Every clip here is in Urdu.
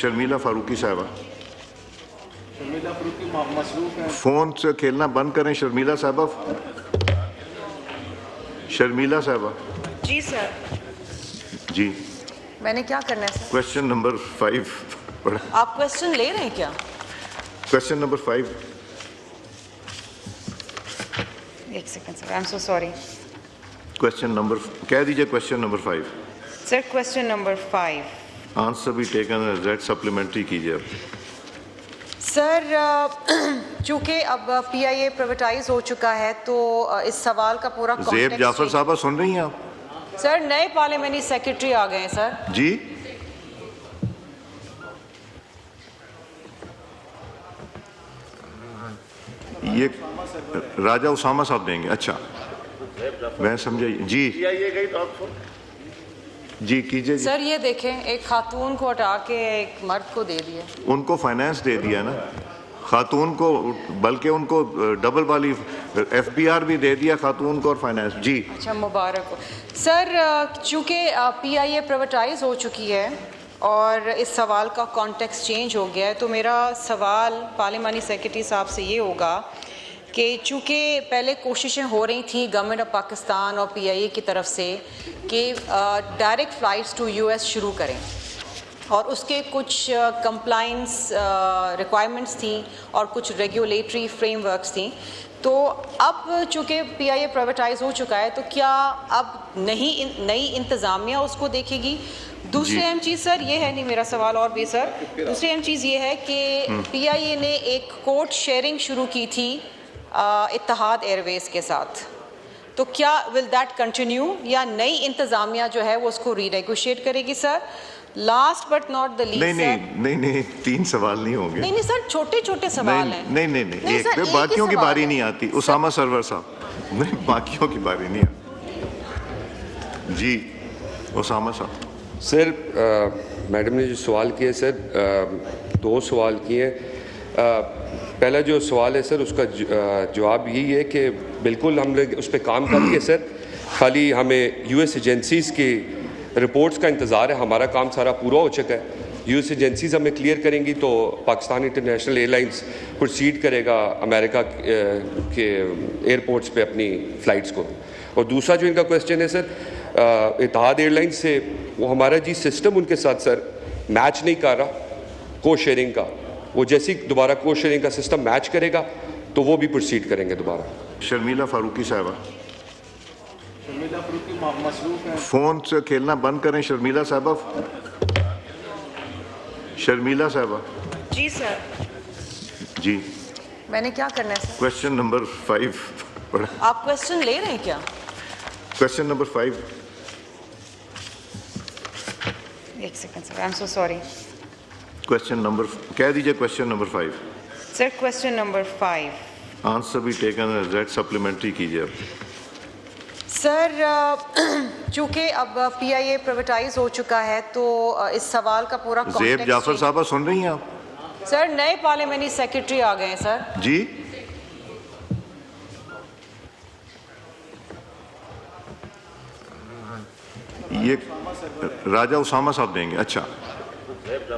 شرمیلا فاروقی صاحبہ شرمیلا فاروقی مصروف ہیں. فون سے کھیلنا بند کریں. شرمیلا صاحبہ شرمیلا صاحبہ جی سر. جی میں نے کیا کرنا ہے سر؟ کوشچن نمبر 5 پڑھیں. آپ کوشچن لے رہے ہیں کیا؟ Question number 5. ایک second sir, I am so sorry. Question number کہہ دیجیے. کوشچن نمبر 5 سر کوشچن نمبر 5. آنسر بھی ٹیکن ایز ریٹ سپلیمنٹری کیجیے آپ. سر چونکہ اب پی آئی اے پرائیویٹائز ہو چکا ہے تو اس سوال کا پورا زیب جعفر صاحبہ سن رہی ہیں آپ؟ سر نئے پارلیمنٹری سیکرٹری آ گئے ہیں سر. جی یہ راجہ اسامہ صاحب دیں گے. اچھا میں سمجھا. جی جی کیجیے. سر یہ دیکھیں، ایک خاتون کو ہٹا کے ایک مرد کو دے دیا. ان کو فائنانس دے دیا نا خاتون کو، بلکہ ان کو ڈبل والی ایف بی آر بھی دے دیا خاتون کو اور فائنانس. جی اچھا مبارک ہو سر. چونکہ پی آئی اے پرائیویٹائز ہو چکی ہے اور اس سوال کا کانٹیکس چینج ہو گیا ہے، تو میرا سوال پارلیمانی سیکرٹری صاحب سے یہ ہوگا کہ چونکہ پہلے کوششیں ہو رہی تھیں گورنمنٹ آف پاکستان اور پی آئی اے کی طرف سے کہ direct flights to U S شروع کریں، اور اس کے کچھ کمپلائنس ریکوائرمنٹس تھیں اور کچھ ریگولیٹری فریم ورکس تھیں، تو اب چونکہ پی آئی اے پرائیویٹائز ہو چکا ہے تو کیا اب نئی انتظامیہ اس کو دیکھے گی؟ دوسری اہم چیز سر یہ ہے، نہیں میرا سوال اور بھی سر، دوسری اہم چیز یہ ہے کہ پی آئی اے نے ایک کوڈ شیئرنگ شروع کی تھی اتحاد ایئر ویز کے ساتھ، تو کیا ول دیٹ کنٹینیو یا نئی انتظامیہ جو ہے وہ اس کو ری نیگوشیٹ کرے گی sir? Last but not the least. نہیں 3 سوال نہیں ہوں گے. نہیں سر، چھوٹے چھوٹے سوال ہیں. نہیں ایک پہ باقیوں کی باری نہیں آتی. اسامہ سرور صاحب نہیں، باقیوں کی باری نہیں آتی. جی اسامہ صاحب. سر میڈم نے جو سوال کیا سر 2 سوال کیے. پہلا جو سوال ہے سر اس کا جواب یہی ہے کہ بالکل ہم نے اس پہ کام کر کے سر، خالی ہمیں یو ایس ایجنسیز کی رپورٹس کا انتظار ہے. ہمارا کام سارا پورا ہو چکا ہے. یو ایس ایجنسیز ہمیں کلیئر کریں گی تو Pakistan international air lines proceed کرے گا امریکہ کے ایئرپورٹس پہ اپنی فلائٹس کو. اور دوسرا جو ان کا کویسچن ہے سر اتحاد ایئر لائنس سے، وہ ہمارا جی سسٹم ان کے ساتھ سر میچ نہیں کر رہا کو شیئرنگ کا. وہ جیسی دوبارہ کو شیئرنگ کا سسٹم میچ کرے گا تو وہ بھی پروسیڈ کریں گے دوبارہ. شرمیلا فاروقی صاحبہ شرمیلا فاروقی مصروف ہیں. فون سے کھیلنا بند کریں. شرمیلا صاحبہ شرمیلا صاحبہ جی سر. جی میں نے کیا کرنا ہے سر؟ کوشچن نمبر 5 پڑھیں. آپ کوشچن لے رہے ہیں کیا؟ Question number 5. ایک second sir, I am so sorry. Question number کہہ دیجیے. Question number 5. سر کوشچن نمبر 5. آنسر بھی ٹیکن ایز ریٹ سپلیمنٹری کیجیے آپ. سر چونکہ اب پی آئی اے پرائیویٹائز ہو چکا ہے تو اس سوال کا پورا زیب جعفر صاحبہ سن رہی ہیں آپ؟ سر نئے پارلیمنٹری سیکرٹری آ گئے ہیں سر. جی یہ راجہ اسامہ صاحب دیں گے. اچھا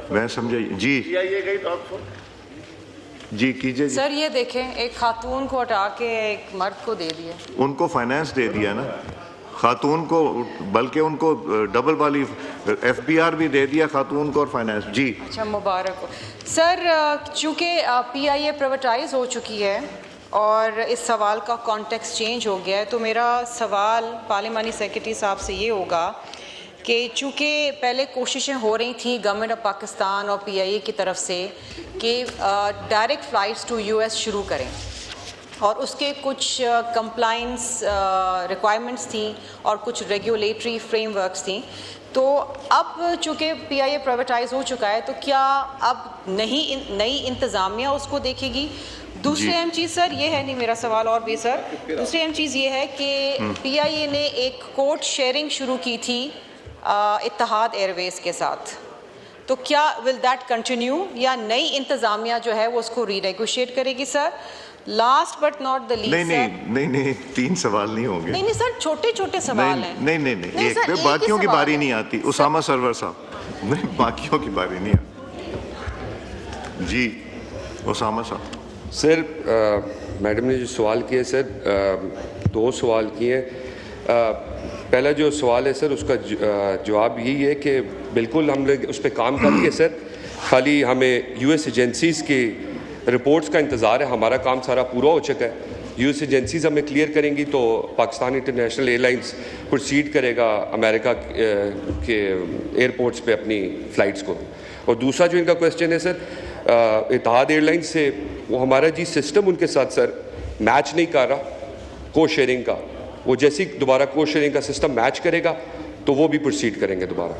میں سمجھا. جی کیجیے. سر یہ دیکھیں، ایک خاتون کو ہٹا کے ایک مرد کو دے دیا. ان کو فائنانس دے دیا نا خاتون کو، بلکہ ان کو ڈبل والی ایف بی آر بھی دے دیا خاتون کو اور فائنانس. جی اچھا مبارک ہو سر. چونکہ پی آئی اے پرائیویٹائز ہو چکی ہے اور اس سوال کا کانٹیکس چینج ہو گیا ہے، تو میرا سوال پارلیمانی سیکرٹری صاحب سے یہ ہوگا کہ چونکہ پہلے کوششیں ہو رہی تھیں گورنمنٹ آف پاکستان اور پی آئی اے کی طرف سے کہ direct flights to U S شروع کریں، اور اس کے کچھ کمپلائنس ریکوائرمنٹس تھیں اور کچھ ریگولیٹری فریم ورکس تھیں، تو اب چونکہ پی آئی اے پرائیویٹائز ہو چکا ہے تو کیا اب نئی انتظامیہ اس کو دیکھے گی؟ دوسری اہم چیز سر یہ ہے، نہیں میرا سوال اور بھی سر، دوسری اہم چیز یہ ہے کہ پی آئی اے نے ایک کوڈ شیئرنگ شروع کی تھی اتحاد ایئر ویز کے ساتھ، تو کیا ول دیٹ کنٹینیو یا نئی انتظامیہ جو ہے وہ اس کو ری نیگوشیٹ کرے گی sir? Last but not the least. نہیں 3 سوال نہیں ہوں گے. نہیں سر، چھوٹے چھوٹے سوال ہیں. نہیں ایک پہ باقیوں کی باری نہیں آتی. اسامہ سرور صاحب نہیں، باقیوں کی باری نہیں آتی. جی اسامہ صاحب. سر میڈم نے جو سوال کیے سر دو سوال کیے ہیں. پہلا جو سوال ہے سر اس کا جواب یہی ہے کہ بالکل ہم لوگ اس پہ کام کر کے سر خالی ہمیں یو ایس ایجنسیز کی رپورٹس کا انتظار ہے. ہمارا کام سارا پورا ہو چکا ہے. یو ایس ایجنسیز ہمیں کلیئر کریں گی تو Pakistan international air lines proceed کرے گا امریکہ کے ایئرپورٹس پہ اپنی فلائٹس کو. اور دوسرا جو ان کا کویشچن ہے سر اتحاد ایئر لائنس سے وہ ہمارا جی سسٹم ان کے ساتھ سر میچ نہیں کر رہا کو شیئرنگ کا. وہ جیسی دوبارہ کو شیئرنگ کا سسٹم میچ کرے گا تو وہ بھی پروسیڈ کریں گے دوبارہ.